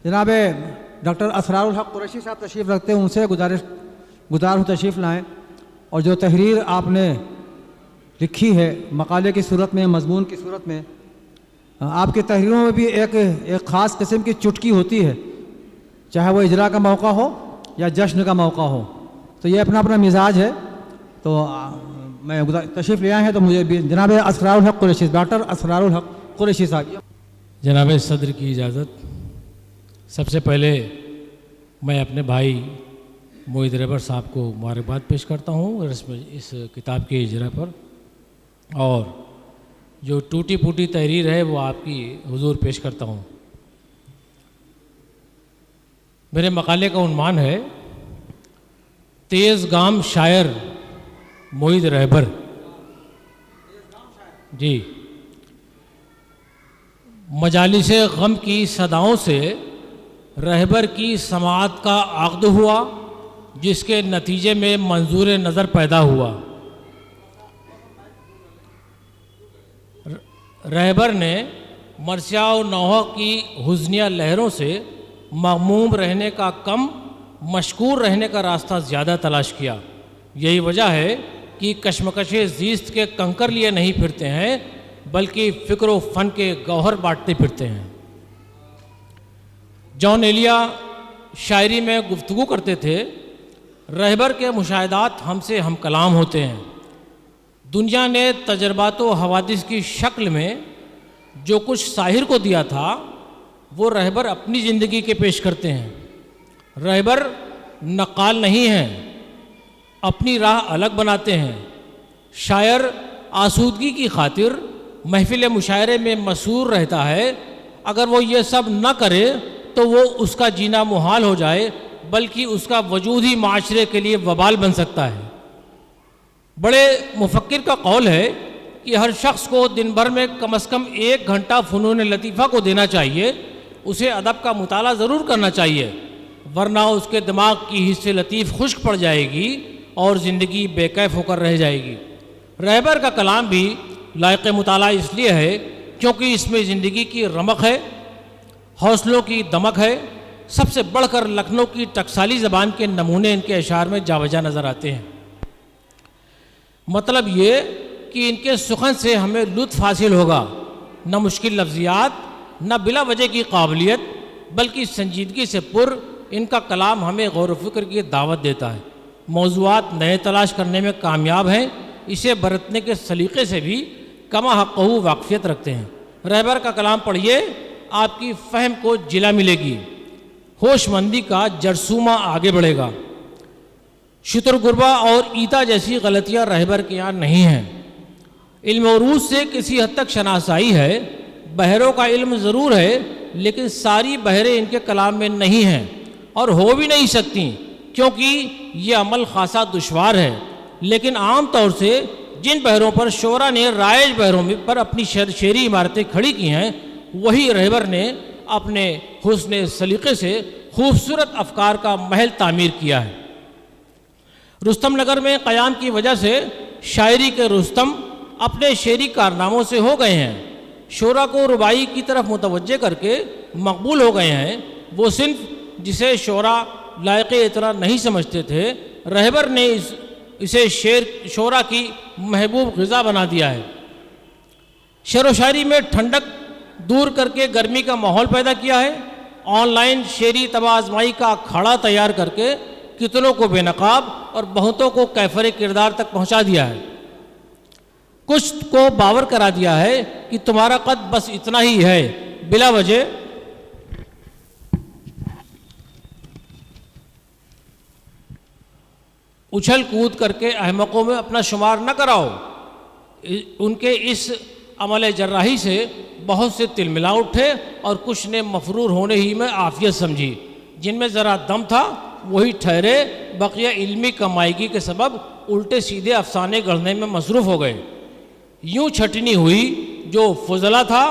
جناب ڈاکٹر اسرار الحق قریشی صاحب تشریف رکھتے ہیں، ان سے گزار ہوں تشریف لائیں اور جو تحریر آپ نے لکھی ہے مقالے کی صورت میں، مضمون کی صورت میں، آپ کی تحریروں میں بھی ایک خاص قسم کی چٹکی ہوتی ہے، چاہے وہ اجرا کا موقع ہو یا جشن کا موقع ہو، تو یہ اپنا اپنا مزاج ہے۔ تو میں تشریف لے آئے ہیں تو مجھے بھی جناب اسرار الحق قریشی، ڈاکٹر اسرار الحق قریشی صاحب۔ جناب صدر کی اجازت، سب سے پہلے میں اپنے بھائی موحد رہبر صاحب کو مبارکباد پیش کرتا ہوں اس کتاب کے اجرا پر، اور جو ٹوٹی پھوٹی تحریر ہے وہ آپ کی حضور پیش کرتا ہوں۔ میرے مقالے کا عنوان ہے تیز گام شاعر موحد رہبر۔ جی، مجالس غم کی صداؤں سے رہبر کی سماعت کا عقد ہوا، جس کے نتیجے میں منظور نظر پیدا ہوا۔ رہبر نے مرثیہ و نوحہ کی حزنیہ لہروں سے مغموم رہنے کا کم، مشکور رہنے کا راستہ زیادہ تلاش کیا۔ یہی وجہ ہے کہ کشمکش زیست کے کنکر لیے نہیں پھرتے ہیں، بلکہ فکر و فن کے گوہر بانٹتے پھرتے ہیں۔ جان ایلیا شاعری میں گفتگو کرتے تھے، رہبر کے مشاہدات ہم سے ہم کلام ہوتے ہیں۔ دنیا نے تجربات و حوادث کی شکل میں جو کچھ ساحر کو دیا تھا، وہ رہبر اپنی زندگی کے پیش کرتے ہیں۔ رہبر نقال نہیں ہیں، اپنی راہ الگ بناتے ہیں۔ شاعر آسودگی کی خاطر محفل مشاعرے میں مسرور رہتا ہے، اگر وہ یہ سب نہ کرے تو وہ اس کا جینا محال ہو جائے، بلکہ اس کا وجود ہی معاشرے کے لیے وبال بن سکتا ہے۔ بڑے مفکر کا قول ہے کہ ہر شخص کو دن بھر میں کم از کم 1 گھنٹہ فنون لطیفہ کو دینا چاہیے، اسے ادب کا مطالعہ ضرور کرنا چاہیے، ورنہ اس کے دماغ کی حص لطیف خشک پڑ جائے گی اور زندگی بے کیف ہو کر رہ جائے گی۔ رہبر کا کلام بھی لائق مطالعہ اس لیے ہے کیونکہ اس میں زندگی کی رمق ہے، حوصلوں کی دمک ہے۔ سب سے بڑھ کر لکھنؤ کی ٹکسالی زبان کے نمونے ان کے اشعار میں جا بجا نظر آتے ہیں۔ مطلب یہ کہ ان کے سخن سے ہمیں لطف حاصل ہوگا، نہ مشکل لفظیات، نہ بلا وجہ کی قابلیت، بلکہ سنجیدگی سے پر ان کا کلام ہمیں غور و فکر کی دعوت دیتا ہے۔ موضوعات نئے تلاش کرنے میں کامیاب ہیں، اسے برتنے کے سلیقے سے بھی کما حقہ واقفیت رکھتے ہیں۔ رہبر کا کلام پڑھیے، آپ کی فہم کو جلا ملے گی، ہوش مندی کا جرثومہ آگے بڑھے گا۔ شتر گربا اور ایتا جیسی غلطیاں رہبر کے یہاں نہیں ہیں۔ علم عروج سے کسی حد تک شناسائی ہے، بحروں کا علم ضرور ہے، لیکن ساری بحریں ان کے کلام میں نہیں ہیں اور ہو بھی نہیں سکتی، کیونکہ یہ عمل خاصا دشوار ہے۔ لیکن عام طور سے جن بحروں پر شعراء نے رائج بحروں پر اپنی شعری عمارتیں کھڑی کی ہیں، وہی رہبر نے اپنے حسن سلیقے سے خوبصورت افکار کا محل تعمیر کیا ہے۔ رستم نگر میں قیام کی وجہ سے شاعری کے رستم اپنے شعری کارناموں سے ہو گئے ہیں، شعراء کو ربائی کی طرف متوجہ کر کے مقبول ہو گئے ہیں۔ وہ صنف جسے شعراء لائق اعتراض نہیں سمجھتے تھے، رہبر نے اسے شعراء کی محبوب غذا بنا دیا ہے۔ شعر و شاعری میں ٹھنڈک دور کر کے گرمی کا ماحول پیدا کیا ہے۔ آن لائن شعری طبع آزمائی کا اکھاڑا تیار کر کے کتنوں کو بے نقاب اور بہتوں کو کیفر کردار تک پہنچا دیا ہے۔ کچھ کو باور کرا دیا ہے کہ تمہارا قد بس اتنا ہی ہے، بلا وجہ اچھل کود کر کے احمقوں میں اپنا شمار نہ کراؤ۔ ان کے اس عمل جراحی سے بہت سے تل ملا اٹھے اور کچھ نے مفرور ہونے ہی میں عافیت سمجھی۔ جن میں ذرا دم تھا وہی ٹھہرے، بقیہ علمی کمائیگی کے سبب الٹے سیدھے افسانے گڑھنے میں مصروف ہو گئے۔ یوں چھٹنی ہوئی، جو فضلہ تھا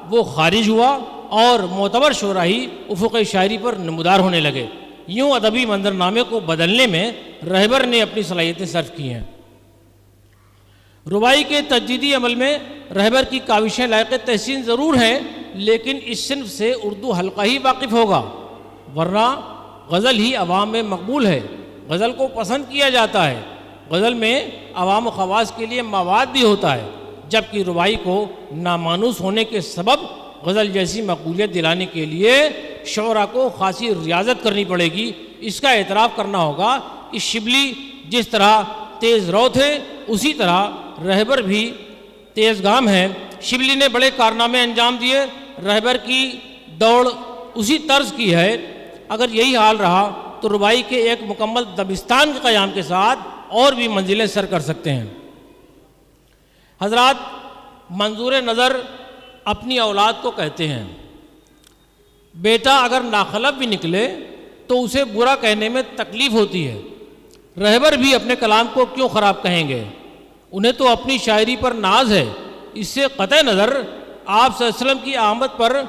وہ خارج ہوا اور معتبر شعرائی افق شاعری پر نمودار ہونے لگے۔ یوں ادبی منظرنامے کو بدلنے میں رہبر نے اپنی صلاحیتیں صرف کی ہیں۔ ربائی کے تجدیدی عمل میں رہبر کی کاوشیں لائق تحسین ضرور ہیں، لیکن اس صنف سے اردو حلقہ ہی واقف ہوگا۔ ورنہ غزل ہی عوام میں مقبول ہے، غزل کو پسند کیا جاتا ہے، غزل میں عوام و خواص کے لیے مواد بھی ہوتا ہے، جبکہ رباعی کو نامانوس ہونے کے سبب غزل جیسی مقبولیت دلانے کے لیے شعراء کو خاصی ریاضت کرنی پڑے گی۔ اس کا اعتراف کرنا ہوگا کہ شبلی جس طرح تیز رو تھے اسی طرح رہبر بھی تیز گام ہیں۔ شبلی نے بڑے کارنامے انجام دیے، رہبر کی دوڑ اسی طرز کی ہے۔ اگر یہی حال رہا تو رباعی کے ایک مکمل دبستان کے قیام کے ساتھ اور بھی منزلیں سر کر سکتے ہیں۔ حضرات، منظور نظر اپنی اولاد کو کہتے ہیں، بیٹا اگر ناخلف بھی نکلے تو اسے برا کہنے میں تکلیف ہوتی ہے، رہبر بھی اپنے کلام کو کیوں خراب کہیں گے، انہیں تو اپنی شاعری پر ناز ہے۔ اس سے قطع نظر آپ صلی اللہ علیہ وسلم کی آمد پر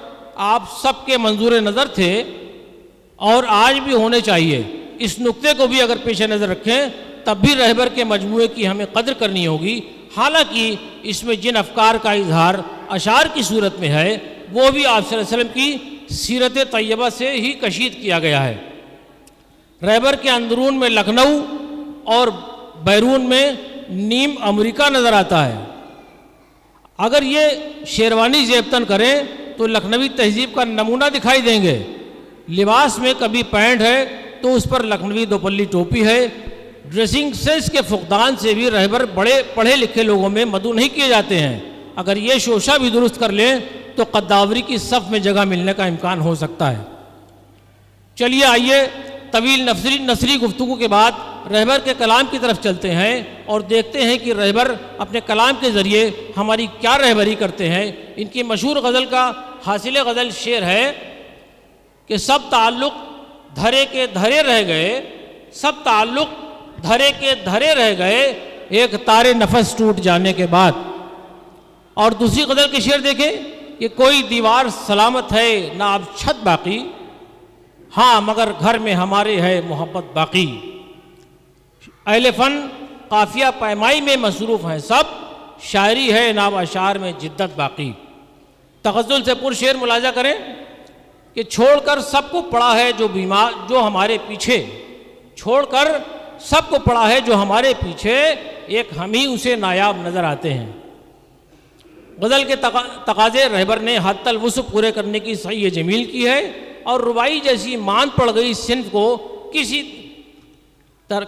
آپ سب کے منظور نظر تھے اور آج بھی ہونے چاہیے۔ اس نقطے کو بھی اگر پیش نظر رکھیں تب بھی رہبر کے مجموعے کی ہمیں قدر کرنی ہوگی، حالانکہ اس میں جن افکار کا اظہار اشعار کی صورت میں ہے وہ بھی آپ صلی اللہ علیہ وسلم کی سیرت طیبہ سے ہی کشید کیا گیا ہے۔ رہبر کے اندرون میں لکھنؤ اور بیرون میں نیم امریکہ نظر آتا ہے۔ اگر یہ شیروانی زیبتن کریں تو لکھنوی تہذیب کا نمونہ دکھائی دیں گے۔ لباس میں کبھی پینٹ ہے تو اس پر لکھنوی دوپلی ٹوپی ہے۔ ڈریسنگ سینس کے فقدان سے بھی رہبر بڑے پڑھے لکھے لوگوں میں مدعو نہیں کیے جاتے ہیں۔ اگر یہ شوشہ بھی درست کر لیں تو قداوری کی صف میں جگہ ملنے کا امکان ہو سکتا ہے۔ چلیے آئیے طویل نثری گفتگو کے بعد رہبر کے کلام کی طرف چلتے ہیں اور دیکھتے ہیں کہ رہبر اپنے کلام کے ذریعے ہماری کیا رہبری کرتے ہیں۔ ان کی مشہور غزل کا حاصل غزل شعر ہے کہ سب تعلق دھرے کے دھرے رہ گئے، سب تعلق دھرے کے دھرے رہ گئے ایک تارے نفس ٹوٹ جانے کے بعد۔ اور دوسری غزل کے شعر دیکھیں کہ کوئی دیوار سلامت ہے نہ اب چھت باقی، ہاں مگر گھر میں ہمارے ہے محبت باقی۔ اہل فن قافیہ پیمائی میں مصروف ہیں سب، شاعری ہے ناب اشعار میں جدت باقی۔ تغزل سے پر شعر ملاحظہ کریں کہ چھوڑ کر سب کو پڑا ہے جو بیمار جو ہمارے پیچھے، چھوڑ کر سب کو پڑا ہے جو ہمارے پیچھے، ایک ہم ہی اسے نایاب نظر آتے ہیں۔ غزل کے تقاضے رہبر نے حد الوسع پورے کرنے کی صحیح جمیل کی ہے، اور رباعی جیسی مان پڑ گئی صنف کو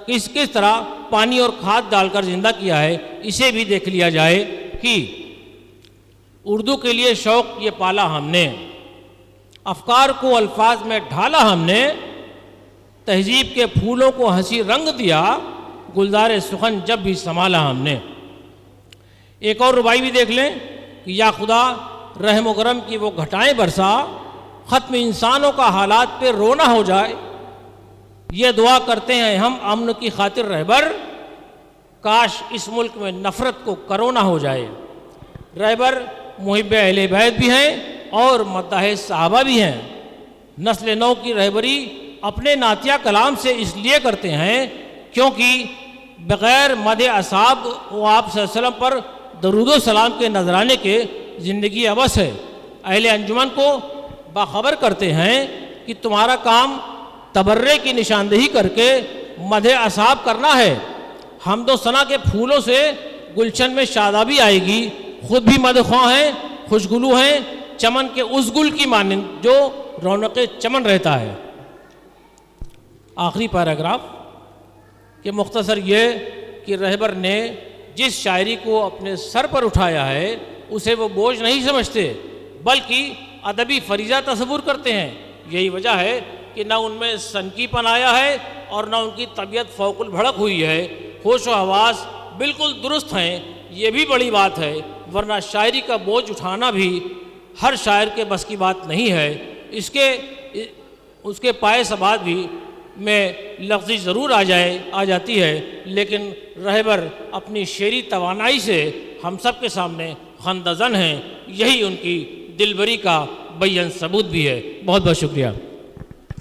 کس طرح پانی اور کھاد ڈال کر زندہ کیا ہے، اسے بھی دیکھ لیا جائے کہ اردو کے لیے شوق یہ پالا ہم نے، افکار کو الفاظ میں ڈھالا ہم نے، تہذیب کے پھولوں کو ہنسی رنگ دیا، گلزار سخن جب بھی سنبھالا ہم نے۔ ایک اور رباعی بھی دیکھ لیں کہ یا خدا رحم و کرم کی وہ گھٹائیں برسا، ختم انسانوں کا حالات پہ رونا ہو جائے، یہ دعا کرتے ہیں ہم امن کی خاطر رہبر، کاش اس ملک میں نفرت کو کرونا ہو جائے۔ رہبر محب اہل بیت بھی ہیں اور مداح صحابہ بھی ہیں۔ نسل نو کی رہبری اپنے نعتیہ کلام سے اس لیے کرتے ہیں کیونکہ بغیر مدح اصحاب و آپ صلی اللہ علیہ وسلم پر درود و سلام کے نذرانے کے زندگی عبث ہے۔ اہل انجمن کو باخبر کرتے ہیں کہ تمہارا کام تبرے کی نشاندہی کر کے مدح اصحاب کرنا ہے۔ حمد و ثنا کے پھولوں سے گلشن میں شادابی آئے گی، خود بھی مدخواں ہیں، خوشگلو ہیں، چمن کے اس گل کی مانند جو رونق چمن رہتا ہے۔ آخری پیراگراف کہ مختصر یہ کہ رہبر نے جس شاعری کو اپنے سر پر اٹھایا ہے اسے وہ بوجھ نہیں سمجھتے بلکہ ادبی فریضہ تصور کرتے ہیں۔ یہی وجہ ہے کہ نہ ان میں سنکی پن آیا ہے اور نہ ان کی طبیعت فوق البھڑک ہوئی ہے، ہوش و حواس بالکل درست ہیں، یہ بھی بڑی بات ہے، ورنہ شاعری کا بوجھ اٹھانا بھی ہر شاعر کے بس کی بات نہیں ہے۔ اس کے پائے ثبات بھی میں لفظی ضرور آ جاتی ہے، لیکن رہبر اپنی شعری توانائی سے ہم سب کے سامنے خندہ زن ہیں، یہی ان کی دلبری کا بیان ثبوت بھی ہے۔ بہت بہت شکریہ۔